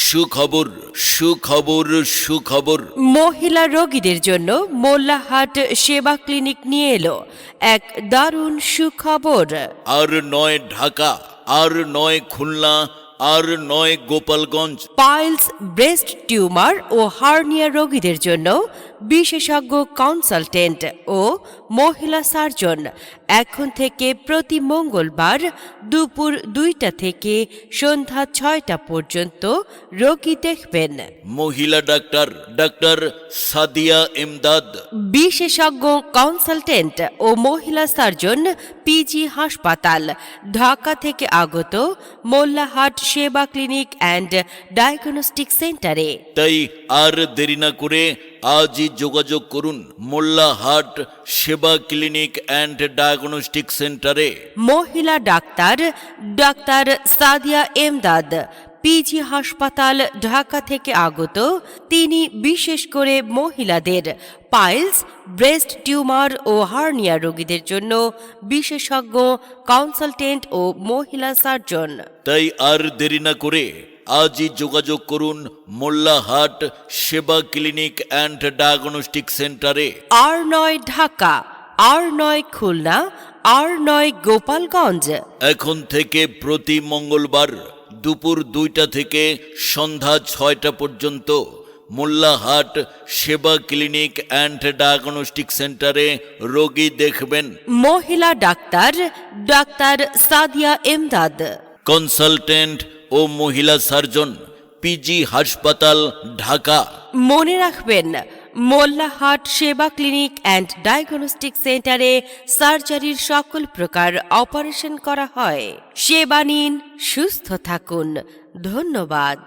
সুখবর সুখবর সুখবর। মহিলা রোগীদের জন্য মোল্লাহাট সেবা ক্লিনিক নিয়ে এলো এক দারুণ সুখবর। আর নয় ঢাকা, আর নয় খুলনা, আর নয় গোপালগঞ্জ। পাইলস, ব্রেস্ট টিউমার ও হার্নিয়া রোগীদের জন্য বিশেষজ্ঞ কনসালটেন্ট ও মহিলা সার্জন এখন থেকে প্রতি মঙ্গলবার দুপুর 2টা থেকে সন্ধ্যা 6টা পর্যন্ত রোগী দেখবেন। মহিলা ডাক্তার ডাক্তার সাদিয়া এমদাদ। বিশেষজ্ঞ কনসালটেন্ট ও মহিলা সার্জন পিজি হাসপাতাল, ঢাকা থেকে আগত মোল্লাহাট সেবা ক্লিনিক অ্যান্ড ডায়াগনস্টিক সেন্টারে। তাই আর দেরি না করে আজই যোগাযোগ করুন মোল্লাহাট সেবা ক্লিনিক অ্যান্ড ডায়াগনস্টিক সেন্টারে। মহিলা ডাক্তার ডাক্তার সাদিয়া এমদাদ, পিজি হাসপাতাল, ঢাকা থেকে আগত। তিনি বিশেষ করে মহিলাদের পাইলস, ব্রেস্ট টিউমার ও হার্নিয়া রোগীদের জন্য বিশেষজ্ঞ কনসালটেন্ট ও মহিলা সার্জন। তাই আর দেরি না করে আজই যোগাযোগ করুন মোল্লাহাট সেবা ক্লিনিক অ্যান্ড ডায়াগনস্টিক সেন্টারে। আর নয় ঢাকা, আর নয় খুলনা, আর নয় গোপালগঞ্জ। এখন থেকে প্রতি মঙ্গলবার দুপুর 2টা থেকে সন্ধ্যা 6টা পর্যন্ত মোল্লাহাট সেবা ক্লিনিক অ্যান্ড ডায়াগনস্টিক সেন্টারে রোগী দেখবেন। মহিলা ডাক্তার ডাক্তার সাদিয়া এমদাদ, কনসালটেন্ট ও মহিলা সার্জন, পিজি হাসপাতাল, ঢাকা। মনে রাখবেন, মোল্লাহাট সেবা ক্লিনিক অ্যান্ড ডায়াগনস্টিক সেন্টারে সার্জারির সকল প্রকার অপারেশন করা হয়। সেবা নিন, সুস্থ থাকুন। ধন্যবাদ।